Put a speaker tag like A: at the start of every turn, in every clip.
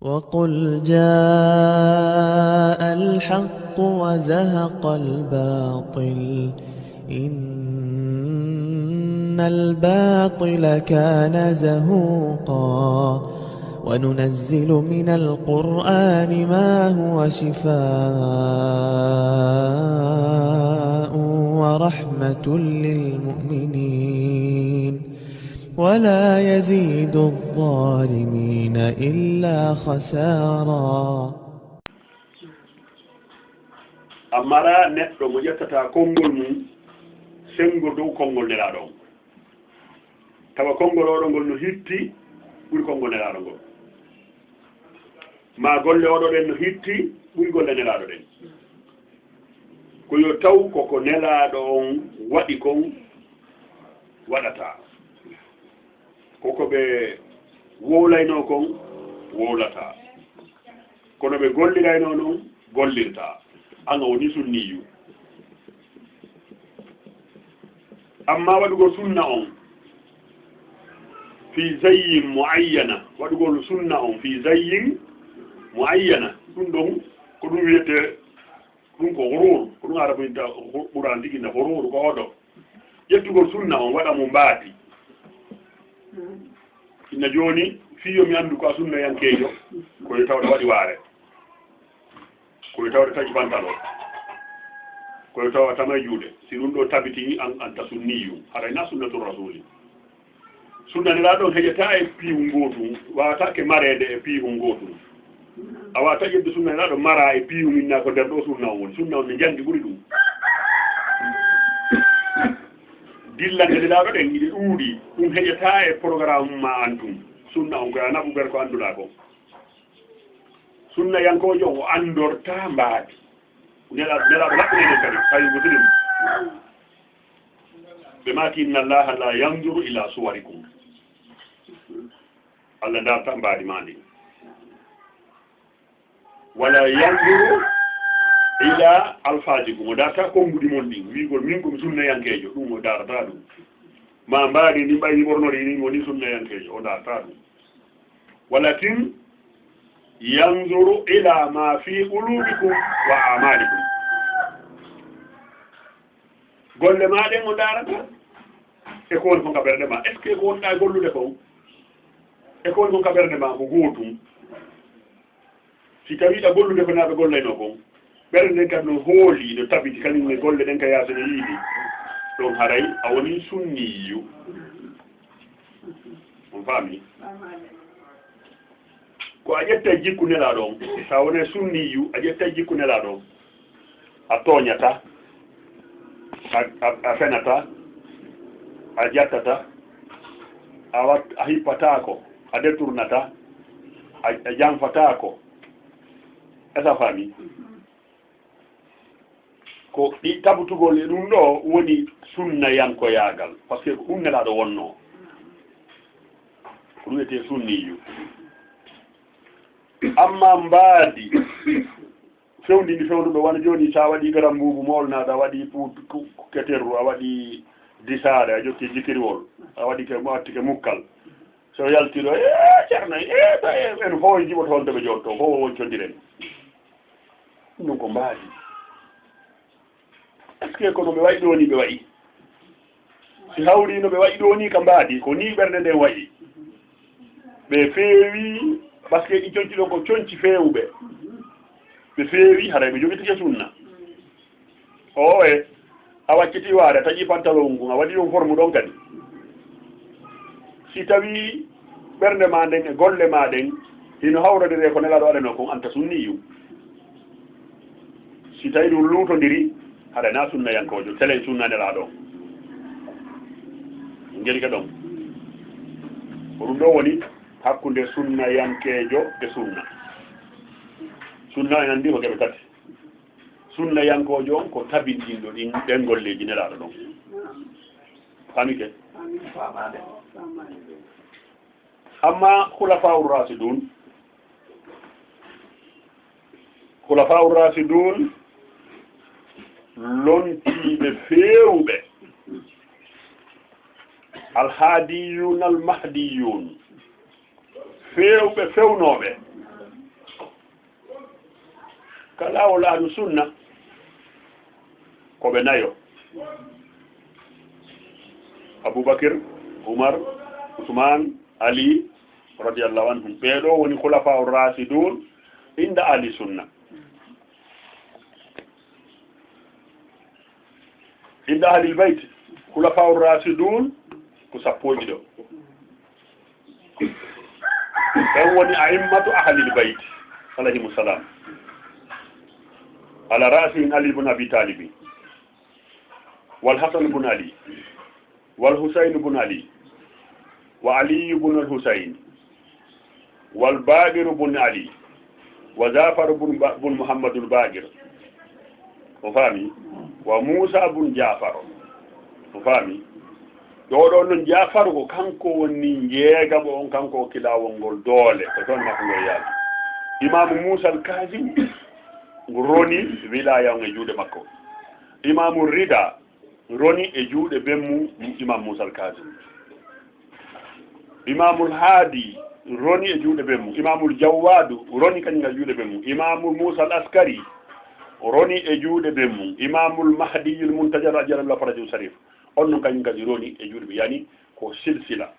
A: وقل جاء الحق وزهق الباطل إن الباطل كان زهوقا وننزل من القرآن ما هو شفاء ورحمة للمؤمنين ولا يزيد الظالمين إلا خسارا.
B: amara neɗɗo mo ƴettata konngol mum sengo dow konngol nelaɗo on tawa konngol oɗo ngol no hitti ɓuri konngol nelaɗo ngol ma golle oɗo ɗen no hitti ɓuri golle nelaɗo ɗen ko yo taw koko nelaɗo on waɗi kon waɗata koko ɓe wowlayno kon wowlata kono ɓe gollirayno noon gollirta an woni sunniyu amma waɗugo sunna on fi zayyin muayyana waɗugol sunna on fi zayyin muayyana ɗum ɗon ko ɗum wiyete ɗum ko horuru ko ɗum araboyinta ɓuran tiginna horuru ko hoɗo ƴettugol sunna on waɗa mo mbaati inna joni fiyo mi andu ko a sunna yankejo koye tawɗa waɗi waare koye tawɗa taƴi pantalon koye tawa tamay juuɗe si ɗum ɗo tabiti an anta sunniyu harayna sunnatul rasuli sunnanira ɗon heƴata e piihu gotum wawatake marede e piihu gotum a wawata ƴedde sunnanira ɗo mara e piihu minna ko nder ɗo sunna on woni sunna on ne jangi ɓuuri ɗum dillande ɗeɗaɗo ɗen iɗe ɗuuɗi ɗum heƴata e programme ma antum sunna on koye a naɓuɓere ko annduɗa ko sunna yankojo o andorta mbaadi nelaɗo laɓɓinenen kadi tawi muslim ɓe maki inna allaha la yanduru ila suwarikum allah darta mbaadi ma ndi wala yanduru ila alfajikum o darta konngudi mon ɗin wigol min komi sunnayankejo ɗum o darata ɗum ma mbaadi ndi ɓayi ɓornori ni woni sunnayankejo o darta ɗum walakin yanzuru ila ma fi qulubikum wa amalikum golle maɗen o darata e ko woni kon ka ɓerde ma est ce que ko wonɗa gollude kon e ko woni kon ka ɓerde ma ko gootum si tawiɗa gollude ko naɓe gollayno kon ɓerde nden kadi no hooli no tabiti kañumne golle ɗen ka yaso no yiiɗi ɗon haray a woni sunniyu on faami ko a ƴetta jikku nelaɗo on sa wone sunniyu a ƴetta jikku nelaɗo on a tooñata a fenata a jattata a hippatako a détournata a janfatako esa faami ko ɗi tabutugol e ɗum ɗo woni sunna yankoyagal par ce que ko ɗum nelaɗo wonno ko ɗum wiyete sunniyu amma mbaadi fewndindi fewnduɗo wona joni sa waɗi garam mbubu molnaɗa a waɗi keterru a waɗi disare a jotti jikirwol a waɗi ke attike mukkal so yaltiɗo ceerno en fo jiɓoto holde ɓe jotto fo woncodiren ɗum ɗum ko mbaadi est ce que kono ɓe wayi ɗo ni ɓe wayi si hawri no ɓe wayi ɗo ni ka mbaadi ko ni ɓerde nde wayi ɓe feewi par ce que ɗi conci ɗon ko conci feewɓe ɓe feewi haray ɓe jogitike sunna o e a wacciti waare taƴi pantalon ngu a waɗi ɗum forme ɗon kadi si tawi ɓernde ma nden e golle ma ɗen hino hawrodire ko nelaɗo waɗano kon anta sunniyu si tawi ɗum luutodiri haɗa na sunna yankojo telen sunna nelaɗo jeli ka ɗon ko ɗum ɗo woni hakkunde sunna yankejo e sunna sunna en andi ko geɓe tati sunna yankojo on ko tabintinɗo ɗin ɗen golleji nelaɗo ɗon famike amma khulafa'ur rasidun lontiɓe fewɓe alhaadiyun almahdiyun fewɓe fewnoɓe kalawol ahlu sunna koɓe nayo aboubacre oumar ousmane ali radiallahu anhum ɓeɗo woni khulafa rasidun inda ahli sunna inda ahli lbayt khulafa rasidun ko sappoji ɗo ɓen woni aimmatu ahli lbayt alayhimu salam على رأسهم علي بن أبي طالب والحسن بن علي والحسين بن علي وعلي بن الحسين والباقر بن علي وجعفر بن محمد الباقر وفامي وموسى بن جعفر وفامي ɗoɗo noon jafar ko kanko woni jeegamo on kanko kilawol ngol doole ko toon makko ngol yaadi imamu Musa al-Kazim roni wilaya on e juuɗe makko imamu Rida roni e juuɗe bemmu imam Musa al-Kazim imamul Hadi roni e juuɗe bemmu imamul Jawwadu roni kañum e juuɗe bemmu imamul Musa al-Askari roni e juuɗe bemmu imamul Mahdiyul Muntajar ajalallahu farajul sharif on noon kañum kadi roni e juuɗe ɓe yani ko silsila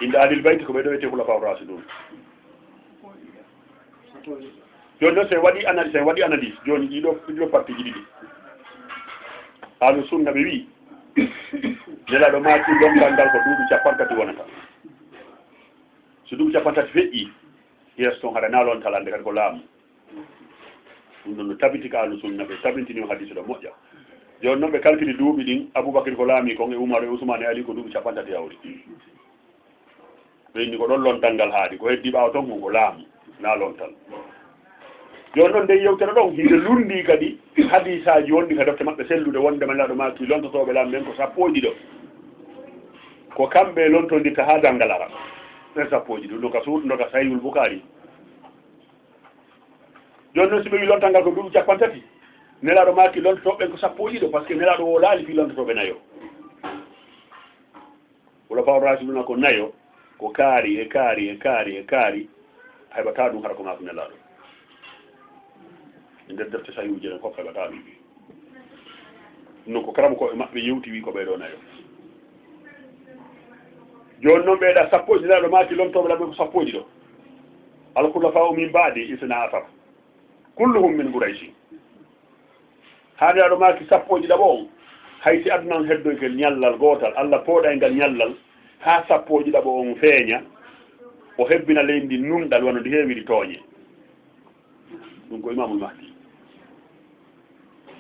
B: inde ahlil bayt ko ɓeɗo wiyete khulafa rasidun joni noon sen waɗi analyse joni ɗiɗo partie ji ɗiɗi ahlu sunna ɓe wi nelaɗo maki longal ngal ko duuɓi 40 wonata so duuɓi 40 feƴƴi yeeso toon haɗa nalontal ande kadi ko laamu ɗum ɗon no tabiti ka ahlu sunna ɓe tabintini hadise ɗo moƴƴa joni noon ɓe calculi duuɓi ɗin aboubacry ko laami kon e oumar e ousmane e ali ko duuɓi 40 yawri ɓe inni ko ɗon lontal ngal haaɗi ko heddi ɓaawa toon ko laamu na lontal joni noon nde yewtere ɗon hinde lundi kadi hadisaji wonɗi ka defte maɓɓe sellude wonde manaɗo maki lontotoɓe laam ɓen ko sappoji ɗo ko kamɓe lontodirta ha dangal ara ɓen sappoji ɗo doka suuɗ doka sahihul boukari joni noon si ɓe wi lontal ngal ko duuɓi 50 nelaɗo maki lontotoɓe ɓen ko sappoji ɗo par ce que nelaɗo o laali fi lontotoɓe nayo wala faw rasiduna ko nayo ko kaari e kaari e kaari e kaari heɓata ɗum hara ko mako nelaɗo nder defte sayuji ɗen fof heɓata ɗum non ko karama koɓe maɓɓe yewti wi ko ɓeɗo nayo joni noon ɓeeɗa sappoji nelaɗo maki lontoɓe laɓe ko sappoji ɗo alkhulafa min baadi isna asar kulluhum min Quraysh haɗaɗo maki sappoji ɗaɓo on hayti aduna on heddoykel ñallal gotal Allah pooɗa ngal ñallal ha sappoji ɗaɓo on feeña o hebbina leydi nunɗal wano ndi heewiri tooñe ɗum ko imamul Mahdi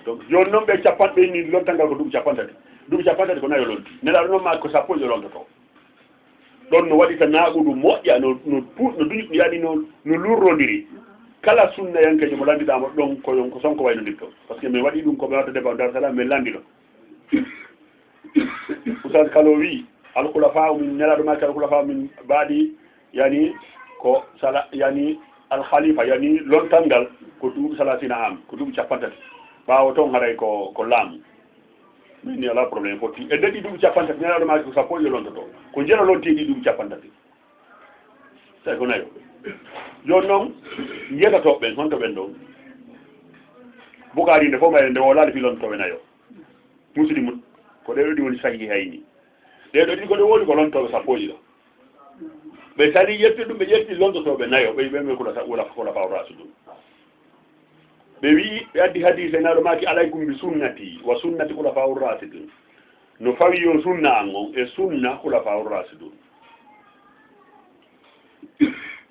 B: donc joni noon ɓe capanɗe ni lontal ngal ko duuɓi 50 ko nayo lonti nelaɗo noon maki ko sappoji ɗo lontoto ɗon no waɗi ta naaɓudu moƴƴa no duñu yani no lurrodiri kala sunna yankejo mo landiɗamo ɗon ko sonko wayno ndir to par ce que min waɗi ɗum koɓe wadda débat dar salam min landi ɗo oustad kalo wi alkhulafa min nelaɗo maki alkhulafa min baɗi yani ko sala yani alkhalifa yani lontal ngal ko duuɓi 30 am ko duuɓi 50 ɓawo toon haray ko laamu min ni ala probléme fotti e daɗi duuɓi 50 nelaɗo maki ko sappoji lontoto ko jeera lontiɗi duuɓi 50 tawi ko nayo joni noon yegatoɓe ɓen honto ɓen ɗon Boukari nde fof mayre nde o laali fi lontoɓe nayo muslimun ko ɗeɗo ɗi woni sahihi hayni ɗeɗo ɗi ko ɗe woni ko lontoɓe sappoji ɗo ɓe tari ƴetti ɗum ɓe ƴetti lontotoɓe nayo ɓe ɓe kola faw rasidun ɓe wi ɓe addi hadise naɗo maki alaykum bi sunnati wa sunnati kula faw rasidun no fawi yo sunna an on e sunna kula faw rasidun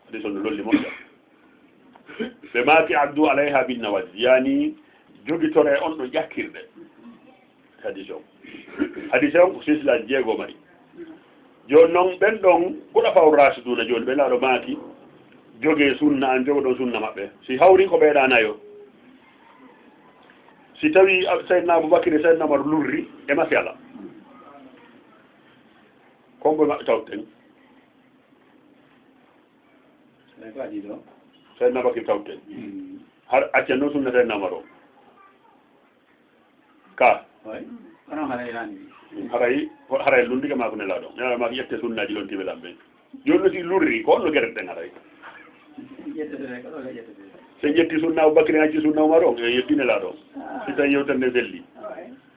B: hadis on no lolli moƴƴa ɓe maki addu alayha bin nawaj yani jogitore on ɗo ƴakkirɗe hadis on ko silsilaji jeego mari joni noon ɓen ɗon ɓuɗa faw rasiduna joni ɓe laɗo maki jogue sunna an jogo ɗon sunna maɓɓe si hawri ko ɓeeɗa nayo si tawi Seydina Aboubacry Seydina Omar lurri e masi ala komɓe maɓɓe tawten Seydina Aboubacry tawten har accen noon sunna Seydina Omar o ka haray lundiga mako nelaɗo nelaɗo mako ƴette sunnaji ɗon tiɓe lamɓe joni no si lurri ko onno gueɗe ɗen haray se yetti sunna Aboubacry acci sunna Oumar o e yettинelaɗo si tawi yewtere nde selli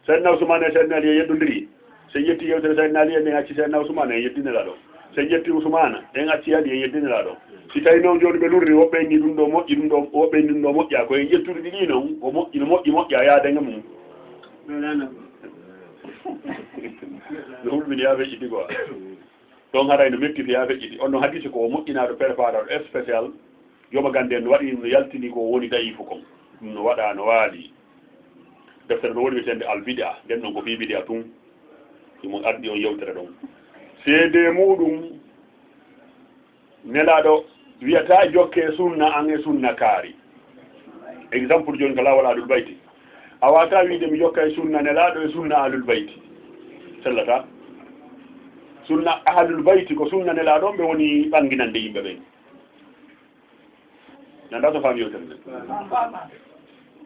B: Seydina Ousmane e Seydina Ali e yeddodiri so yetti yewtere Seydina Ali en acci Seydina Ousmane e yettинelaɗo so yetti Ousmane en acci Ali e yettинelaɗo si tawi noon joni ɓe lurri woɓɓe inni ɗum ɗo moƴƴi ɗum ɗo woɓɓe inni ɗum ɗo moƴƴa koye yettude ɗiɗi noon o moƴƴi no moƴƴa yaadenge mum no hulɓini ya feƴƴiti quoi ɗon haray no mekkiti ya feƴƴiti on no hadisi ko moƴƴinaɗo préparaɗo spécial yoma gande no waɗi no yaltini ko woni dayifu kon ɗum no waɗa no waali deftere no woni witende albida nden noon ko fi bidia tun imo addi on yewtere ɗon seede muɗum nelaɗo wiyata jokke sunna an e sunna kaari exemple joni ko lawol alul bayti a wata wiide mi jokka e sunna nelaɗo e sunna alul bayti sellata sunna ahlul bayti ko sunna nelaɗo ɓe woni ɓanginande yimɓe ɓen nanda to faami yewtere nden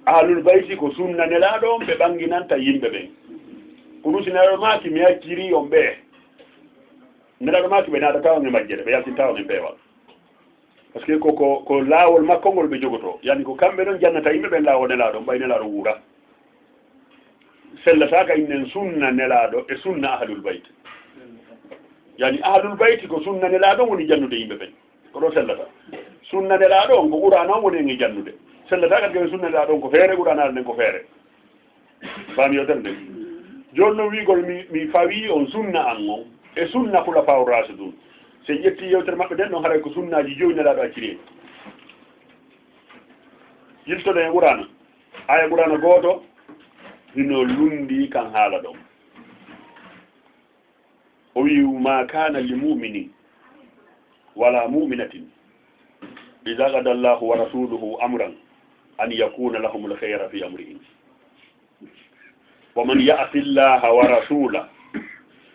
B: ahlul bayti ko sunna nelaɗo ɓe ɓanginanta yimɓe ɓen ko ɗum si nelaɗo maki mi hakkiri on ɓe nelaɗo maki ɓe naɗata on e majjere ɓe yaltinta on e peewal par ce que ko laawol makko ngol ɓe jogoto yani ko kamɓe noon jannata yimɓe ɓen laawol nelaɗo ɓay nelaɗo wuura sellata ka innen sunna nelaɗo e sunna ahlul bayti yani ahlul bayti ko sunna nelaɗo woni jannude yimɓe ɓen ko ɗo sellata sunna nelaɗo on ko ɓurana on woni en e jannude sellata kadi koye sunna nelaɗo on ko feere ɓuranade nden ko feere faami yewtere nden joni noon wigol mi fawi on sunna an on e sunna kula faw rasidun so ƴetti yewtere maɓɓe nden noon haray ko sunnaji joyi nelaɗo acciri yiltoɗo e ɓurana aya ɓurana gooto hino lundi kan haala ɗon o wi ma kana li muminin wala muminatin ida gada llahu wa rasuluhu amran an yakuna lahum lkhayra fi amrihim wa man ya'si llaha wa rasula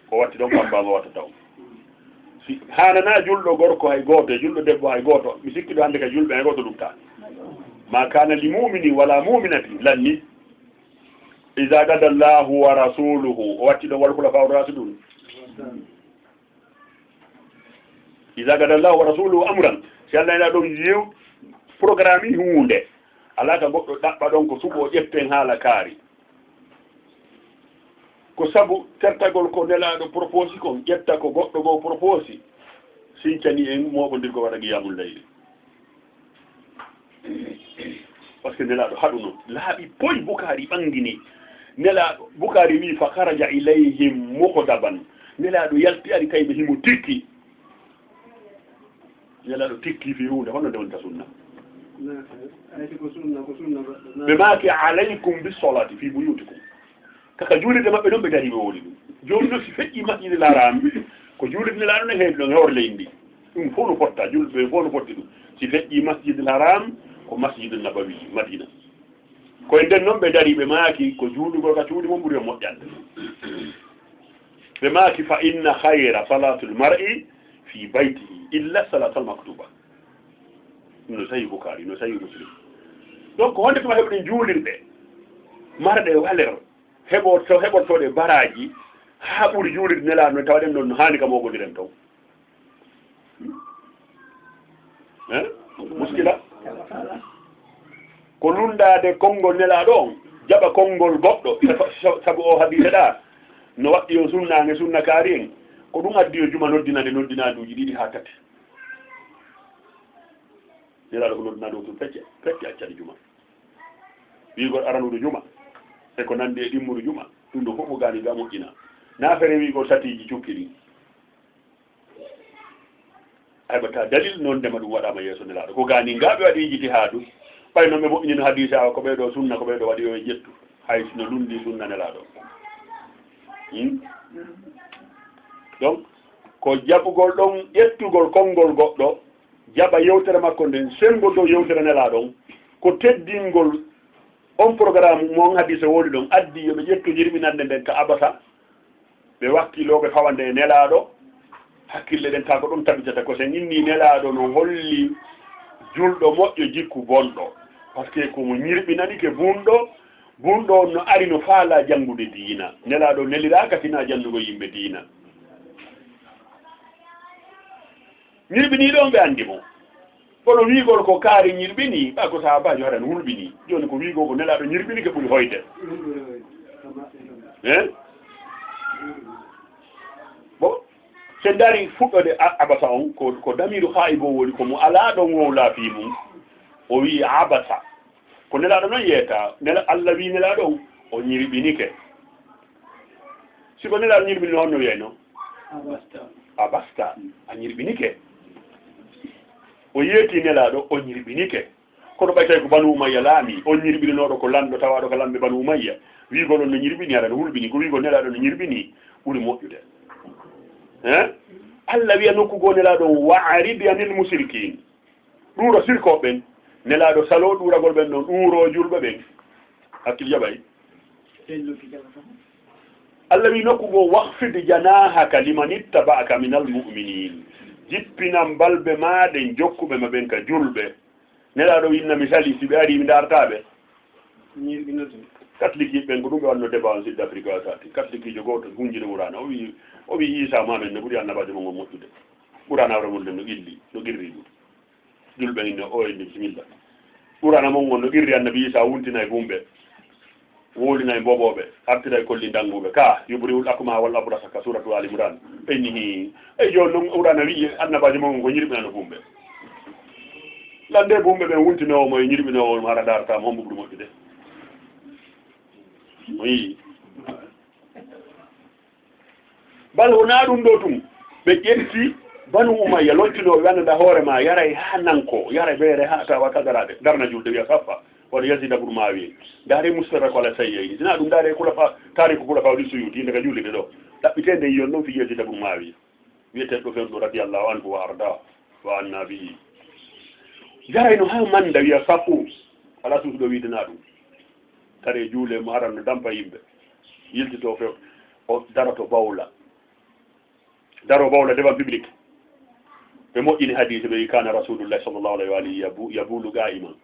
B: ko watti ɗon pambama watta taw si hanana julɗo gorko hay gooto e julɗo debbo hay gooto mi sikkiɗo hannde ka julɓe hay gooto ɗum ta ma kana li muminin wala muminatin lanni ida gada llahu wa rasuluhu o watti ɗon waɗa kula faw rasidun ida gada llahu wa rasuluhu amran si Allah ina ɗon yew programme hunde ala ka goɗɗo ɗaɓɓa ɗon ko suɓo ƴetten haala kaari ko sabu tertagol ko nelaɗo proposi kon ƴetta ko goɗɗo go proposi sincani en moɓodirgo waɗa qiyamul layli par ce que nelaɗo haɗu noon laaɓi poyi Bukari ɓangini nelaɗo Bukari wi fa haraja ilayhim muhdaban nelaɗo yalti ari kayɓe himo tikki nelaɗo tikki fi hunde honno ndewonta sunna ɓe maaki alaykum bisolati fi buyutikum kaka juulirde maɓɓe ɗon ɓe dari ɓe woni ɗum joni noon si feƴƴi masjidil haram ko juulirde nelaɗo ne heewi ɗon hewre leydi ɗum fof no potta julɓe fof no potti ɗum si feƴƴi masjidil haram ko masjidul nabawi madina koye nden noon ɓe dari ɓe maaki ko juulugol ka cuuɗi mum ɓuuri o moƴƴande ɓe maaki fa inna hayra salatul mar'i fi baytihi illa salatal maktuba no sahi Bukari no sahi Muslim donc honde tuma heɓɗen juulirɗe marɗe waler heɓotoɗe baraji ha ɓuuri juulirde nelaɗo no tawaɗen ɗon no hani ka mogodiren taw muskila ko lundade konngol nelaɗo on jaɓa konngol goɗɗo saabu o hadise ɗa no waɗɗi o sunnage sunna kaari en ko ɗum addi o juma noddinaduji ɗiɗi ha tati nelaɗo ko noddinade o tun fecce accani juma wigol aranuɗo juma e ko nandi e ɗimmuɗo juma ɗum ɗo fof mo gani ga moƴƴina nafere wigol satiji cukki ɗi heɓata dalil noon ndema ɗum waɗama yeeso nelaɗo ko gani ngaɓe waɗi ijiti haadu ɓay noon ɓe moƴƴinino hadise awa ko ɓeɗo sunna ko ɓeɗo waɗi o e ƴettu hay no lundi sunna nelaɗo donc ko jaɓugol ɗon ƴettugol konngol goɗɗo jaɓa yewtere makko nden sengo dow yewtere nelaɗon ko teddingol on programme mon hadise woni ɗon addi yoɓe ƴettu jirminande nden ka abata ɓe wakkilo ɓe fawande e nelaɗo hakkille ɗen ta ko ɗum tabitata ko sen inni nelaɗo no holli julɗo moƴƴo jikku bonɗo par ce que komo ñirɓinani ke bunɗo bunɗo no ari no faala janngude diina nelaɗo neliraka sina jannugo yimɓe diina ñirɓiniɗon ɓe andi mo kono wiigol ko kaari ñirɓini ɓa ko sahabaji haɗan hulɓini joni ko wiigo ko nelaɗo ñirɓini ke ɓuri hoyde bon sen dari fuɗɗode abasa on ko damiru haayi bo woni komo alaɗo ngowlaafi mum o wi abasa ko nelaɗo noon yeeta Allah wi nelaɗo on o ñirɓinike siko nelaɗo ñirɓini no honno wiyayno abasta a ñirɓinike o yeeti nelaɗo o ñirɓinike kono ɓaytay ko banu umayya laami on ñirɓininoɗo ko lanɗo tawaɗo ko lamɓe banu umayya wiigol on no ñirɓini aɗa no hulɓini ko wiigol nelaɗo no ñirɓini ɓuri moƴƴude Allah wiya nokku goo nelaɗo wa'rid anil musrikin ɗuuro sirkoɓe ɓen nelaɗo salo ɗuragol ɓen ɗon ɗuuro julɓe ɓen hakkil jaɓay Allah wi nokku goo wahfid janahaka liman ittaba'aka min almuminin jippinan balɓe maɗen jokkuɓe ma ɓen ka julɓe nelaɗo winna misali si ɓe ari mi dartaɓe catholique ɓen ko ɗum ɓe wanno débat en sud afrique wasati catholique jo goto hunjide ɓurana o wi isa mamen ne ɓuuri annabajo mo ngon moƴƴude ɓurana awre mum no illi no qirri ɗum julɓe inne o inde bisimilla ɓurana mon gon no qirri annabi isa wuntina e bumɓe wolina e boɓoɓe artira e kolli danguɓe ka yuɓuri ulakuma walla abrasa ka suratu ali imran ɓenni e joni noon ɓurana wi annabajo mo ngon ko ñirɓinano bumɓe lande bumɓe ɓen wuntinowomo e ñirɓinowo hara dartama hombo ɓuuri moƴƴude oui bal wona ɗum ɗo tum ɓe ƴetti banu umayya lontinoɓe wannada hoore ma yaray ha nanko yara ɓeere ha tawa kadaraɓe darna julde wiya sappa wona yasida ɓur mawi daare mustadrak ala sayyeyni sina ɗum daare kulafa tariku kulafa ɗi suyuti ndeka jullide ɗo ɗaɓɓitede yiyon ɗon fi yasida ɓur mawi wiyeteɗo fen ɗo radiallahu anhu wa arda wa anna bihi jarayno ha manda wiya sappu ala suusuɗo widana ɗum tare juule mo aranno dampa yimɓe yiltito few o daroto bawla daro bawla devant public ɓe moƴƴini hadise ɓe wi kana rasulullahi sallllahu alayhi wa alihi yabulu ga'iman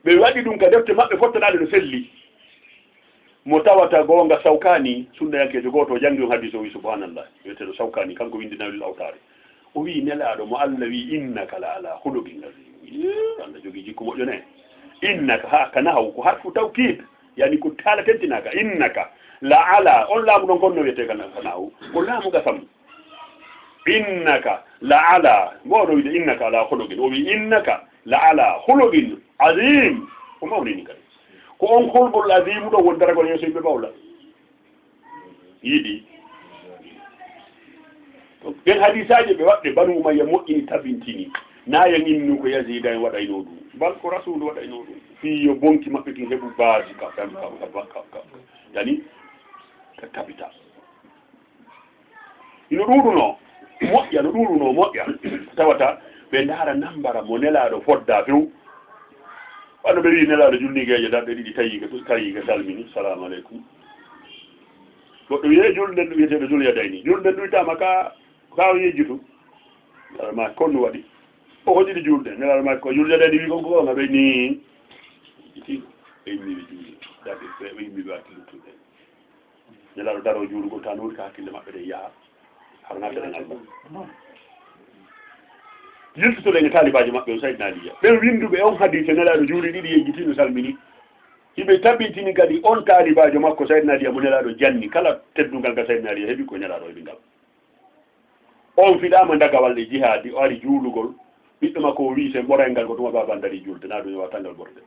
B: ɓe waɗi ɗum ka defte maɓɓe fottoɗaɗe no selli mo tawata gonga sawkani sunnayankejo goto o jangi on hadise o wi subhanallah wiyeteɗo sawkani kanko windi nawil awtare o wi nelaɗo mo Allah wi innaka la ala hulugin azim Allah jogui jikku moƴƴone innaka ha ka nahaw ko harfu tawkid yani ko taala tentinaka innaka la ala on laamu ɗon gonno wiyete ka nahaw ko laamu gasam innaka la ala ngoɗo wiide innaka ala hulugin o wi innaka la ala hulugin azim ko mawnini kadi ko on hulgol azimu ɗo woni daragol yeeso yimɓe bawla yiiɗi ɓen hadisaji ɓe waɗɗe banu umayya moƴƴini tabintini nayan innu ko yasida en waɗayno ɗum bal ko rasulu waɗayno ɗum fi yo bonki maɓɓe kin heɓu base ka yani ka tabita ino ɗuɗuno moƴƴa no ɗuɗuno moƴƴa tawata ɓe ndaara nambara mo nelaɗo fodda few wano ɓe wi nelaɗo julnigeje darɗe ɗiɗi tayiga salmini salamu aleykum goɗɗo wiye julde ndu wiyeteɗo julya dayni julde ndu witama ka yejjutu ma konno waɗi o hoƴiɗi julde nelaɗo ma ko julde dayni wi konko onga ɓe ni iti ɓe yimmiɓe julde darɗe ɓe yimmiɓe hakkillutude nelaɗo daro juulugol tan woni ko hakkille maɓɓe ɗe yaaha har nattaɗen alba yiltutoɗen e talibaji maɓɓe o saydna aliya ɓen winduɓe on hadise nelaɗo juuli ɗiɗi yejjitino salmini hiɓe tabitini kadi on talibajo makko saydna aliya mo nelaɗo janni kala teddugal ga saydna aliya heeɓi ko nelaɗo heeɓi ngal on fiɗama dagawalde jihadi o ari juulugol ɓiɗɗo makko o wi sen ɓoray ngal ko tuma baban dari julde na ɗum watangal ɓorde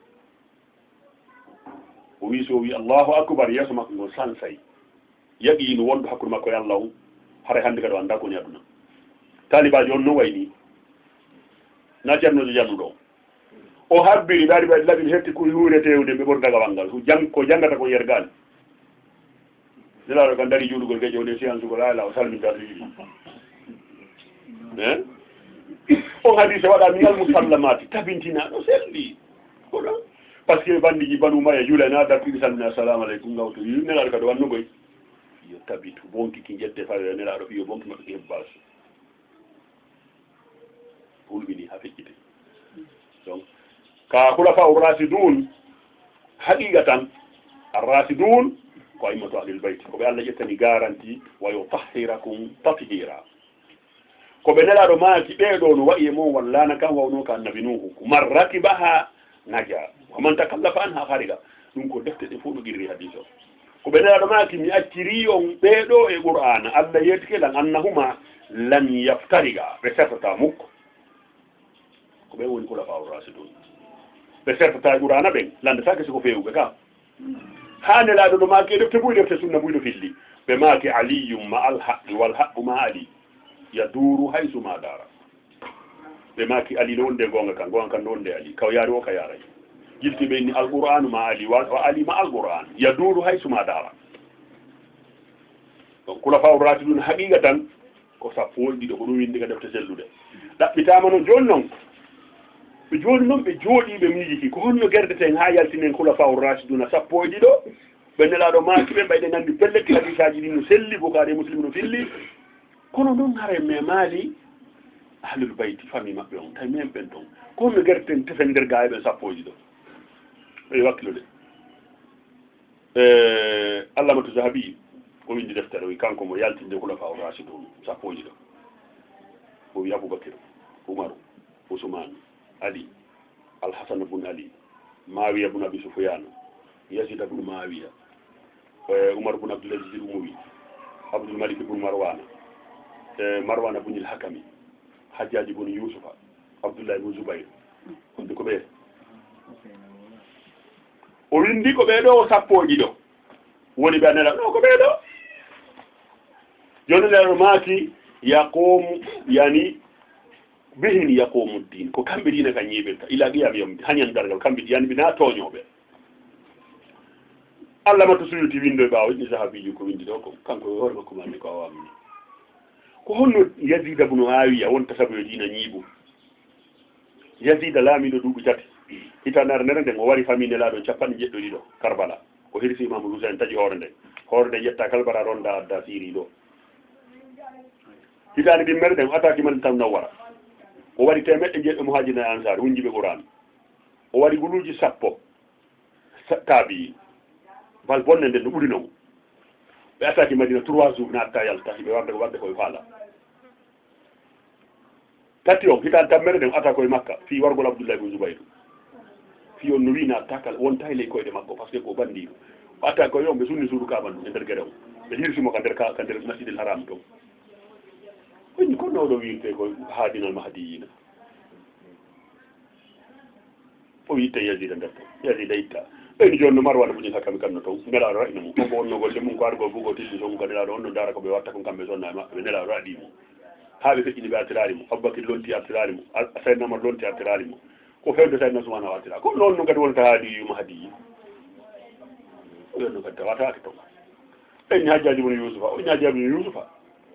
B: o wi so wi allahu akbar yeeso makko ngol sansay yaqiino wonɗo hakkude makko e allah o haray hannde kadi o annda koni aduna talibajo on no wayni na ceernojo jannuɗo o habbiri ɓe ari ɓe laɓi hetti ko huuretewde ɓe ɓori dagawal ngal ko janngata ko yergani nelaɗo kan dari juulugol geƴe wonde séance ugol ala o salminta sigi on hadise waɗa minal musallamati tabintina ɗo selli koɗon par ce que bandiji banu maya juulani a dartiɗi salmina assalamu aleykum gawto nelaɗo kadi wannogoy yo tabitu bonkiki jedde fawe nelaɗo ɓiyo bonki maɓɓe ki hebbas hulɓini ha feccite donc ka hulafa u rasidun haqiqatan arrasidun ko aimatu ahlil bayt ko ɓe Allah ƴettani garanti wa yutahhirakum tathira ko ɓe nelaɗo maaki ɓeeɗo no waɗi e mon wallana kam wawno ka annabi nuhu man rakibaha naja waman takallafa an ha hariga ɗum ko defte ɗe fof ɗo girri hadis o ko ɓe nelaɗo maaki mi acciri on ɓeeɗo e qur'ana allah yettike lan annahuma lan yaftariga ɓe sertata mukko ko ɓe woni kula fawol rasidun ɓe sertata e qur'ana ɓen landetake siko fewɓe kam ha nelaɗo no maaki e defte ɓuy defte sunna ɓuyɗo filli ɓe maaki aliyum ma alhaqi wal haqqu ma ali yaduru haysu ma dara ɓe maaki ali no wonde gonga kan no wonde ali kaw yaari o ka yaaray jilti ɓe ni alqur'anu ma ali wa ali ma alqur'an yaduru haysu ma dara donc kula fawol rasidun haqiqa tan ko sappo woni ɗiɗo ko ɗum windi ka defte sellude ɗaɓɓitama noon joni noon ɓe joni noon ɓe jooɗi ɓe miijiki ko honno gerdeten ha yaltinen kula fawol rasiduna sappo e ɗiɗo ɓe nelaɗo maaki ɓe mbayɗe nandi pelletti hadisaji ɗi no selli bokari muslim no filli kono noon hare me maali ahlul bayti famille maɓɓe on tawi men ɓen toon ko honno gerdeten tefen nder gaye ɓen sappo e ɗiɗo e wakkilude allamatu zahabi o windi deftere wi kanko mo yaltinde kula fawol rasidun sappo e ɗiɗo o wi aboubacry oumaru ousmane ali alhasan bun ali mawiya bun abi soufiyane yazid bun mawiya umar bun abdoulaziz umawi abdoul malik bun marwana marwana bunil hakami hajjaji bun yusufa abdoullah bun zoubayr honde ko ɓee o windi ko ɓeeɗo o sappo e ɗiɗo woni ɓe anela ɗo ko ɓeeɗo joni nelaɗo maaki yaqumu yani bihin yaqumu ddin ko kamɓe dina kan yiɓirta ila qiyam yawmidi hañan dargal kamɓe yani bina toñoɓe allah matto suyuti windo e ɓaawo ɗi sahabiji ko windi ɗo ko kanko e hoore makko manni ko awamni ko honno yazida bnu awiya wonta sabu yo dina ñiiɓu yazida laamiɗo duuɓi tati hitanare nere nden o wari famille nelaɗo capanɗe jeɗɗo ɗiɗo karbala ko hirsi imamoul housain taƴi hoore nde ƴetta kalbara ronda adda siri ɗo hitande ɗimmere ɗen o attaque man tan nawwara o waɗi temeɗɗe jeɗɗo mo hajina ansar wunjiɓe qouran o waɗi guluji sappo taabi bal bonne nden no ɓurinomo ɓe attaque madina 3 jours natta yalta hiɓe wadde koye faala tati on hitande tammere ɗen o attaque koye makka fi wargol abdoullahi bne zoubayru fi on no wi nattakal wonta e ley koyɗe makko par ce que ko bandiɗo o attaque koye on ɓe sunni suudu kaban e nder gueɗe o ɓe hirsimo ka nder masjidil haram to woni ko nawɗo wirte ko haadinal mahdiyina o witte yazida nder to yazida itta ɓeyni joni no marwana muñin hakkami kamno toon nelaɗo raɗina mum koko wonno golle mum ko argo bugo tilli to mum ko nelaɗo on no dara koɓe watta kon kamɓe sonna e maɓɓe ɓe nelaɗo raɗi mum ha ɓe feƴƴini ɓe artirari mum aboubacry lonti artirari mum saydna amad lonti artirari mum ko fewde saydna soumana o artira ko noon no kadi wonta haadi mahdiyi on no kadi tawatake toon ɓeyni hajjaji bone yousufa o ñajaji bone yousufa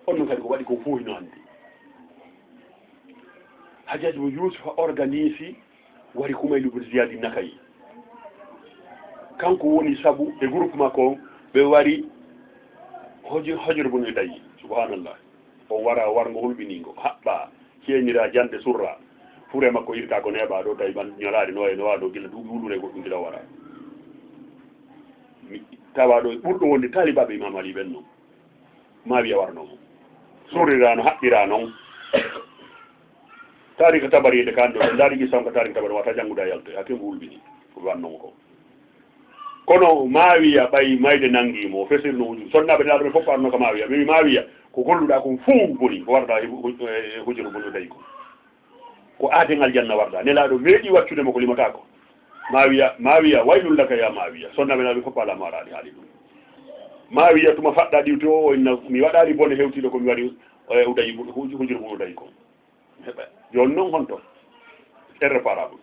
B: on noon kadi ko waɗi ko fuuyno hannde hajjaji bone yousufa organise wari kumaylu bne ziyadi nakayi kanko woni sabu e groupe makko ɓe wari hojor bone dayi subhanallah o wara wargo hulɓiningo haɓɓa ceeñira jande surra fure makko irta ko neeɓa ɗo tawi ban ñolade no no waɗo gila duuɓi wulure goɗɗum gila wara tawa ɗo ɓurɗo wonde talibaɓe imam ali ɓen noon ma wiya warnomo surrirano haɓɓira noon tarika tabaride kan ɗo ɓe daari gisam ko tarika tabari wata janngude a yalto hakkemo hulɓini ko wannomo ko kono mawiya ɓay mayde nanguimo o fesirno hujur sonnaɓe nelaɗo ɓe fof arno ko mawiya mimi mawiya ko golluɗa kon fuu boni ko warda hujuru boni tawi ko aadengal janna warda nelaɗo meeɗi waccudemo ko limata ko mawiya waylullaka ya mawiya sonnaɓe nelaɗo ɓe fof ala maraɗi haali ɗum mawiya tuma faɗɗa ɗiwti o inna mi waɗani bone hewtiɗo komi waɗi udayi hujuru boni udayi ko heɓa joni noon honto irréparable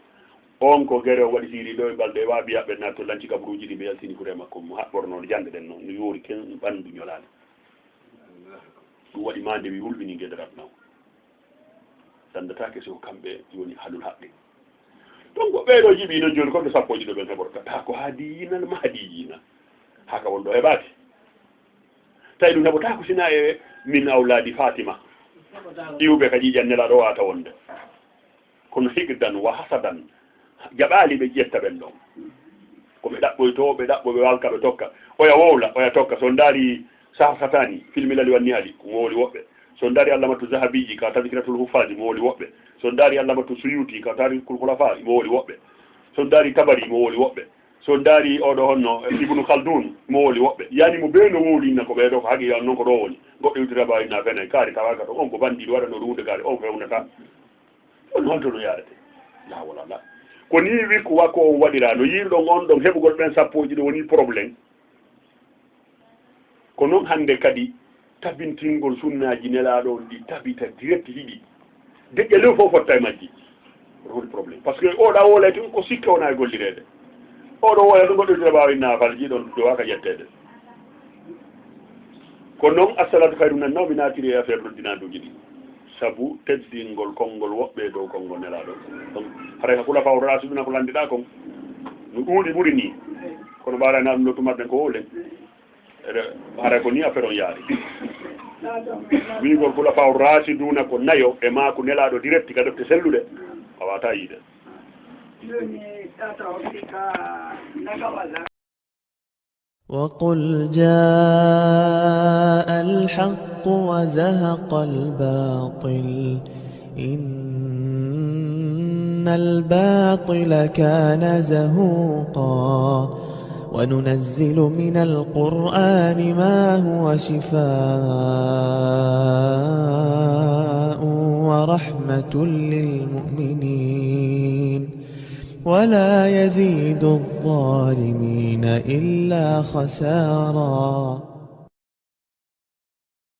B: on ko guere o waɗi siri ɗo e balɗe waabiyaɓe natto lanci kabruji ɗi ɓe yaltini kure makko mo haɓɓorno jande ɗen noon no yoori ken ɓanndu ñolade ɗum waɗi mande wi hulɓini gueɗerat naw dandatake soko kamɓe woni halul haqqe donc ɓeeɗo jiiɓi noon joni koɓe sappoji ɗo ɓen heɓorta ta ko haadiyina no mahdiyina haka wonɗo heɓate tawi ɗum heɓota ko sina e min awladi fatima iwɓe ka ƴiƴan nelaɗo wata wonde kono higdan wa hasadan jaɓali ɓe ƴetta ɓen ɗon koɓe ɗaɓɓoyto ɓe ɗaɓɓo ɓe walka ɓe tokka oya wowla oya tokka so daari sahasatani filmilali wanni haali ko wowli woɓɓe so daari allamatu zahabiji ka tadkiratul hufaji mo woli woɓɓe so daari allamatu suyuti ka tarikul khulafa mo woli woɓɓe so daari tabari mo woli woɓɓe so daari oɗo honno ibnu khaldun mo woli woɓɓe yani mo ɓe no wowlinna ko ɓeɗo ko haaqi noon ko ɗo woni goɗɗo yewtira inna fene kaari tawaka to on ko bandiɗo waɗano ɗo hunde kaari on fewnata on holto no yarete la wala la ko ni wikko wakko on waɗira no yiiɗon on ɗon heɓugol ɓen sappoji ɗo woni probléme ko noon hannde kadi tabintingol sunnaji nelaɗo on ɗi tabita direct hiɗi deƴƴe lew fof fotta e majji oto woni probléme par ce que oɗa wolete ko sikke wona e gollirede oɗo woya ɗum goɗɗo mbawi nafalji ɗon ɗo waka ƴettede ko noon assalatu hayru nan nawmi natiri e affaire ɗoddinaduji ɗi saabu teddingol konngol woɓɓe dow konngol nelaɗo donc haray hakula faw rasiduna ko landiɗa kon no ɗuuɗi ɓuuri ni kono ɓarana ɗum ɗo tumarɗen ko wolen haray ko ni affaire on yaari wigol kula faw rasiduna ko nayo e ma ko nelaɗo direct ka defte sellude a wata yiide
A: وقل جاء الحق وزهق الباطل إن الباطل كان زهوقا وننزل من القرآن ما هو شفاء ورحمة للمؤمنين ولا يزيد الظالمين إلا خسارا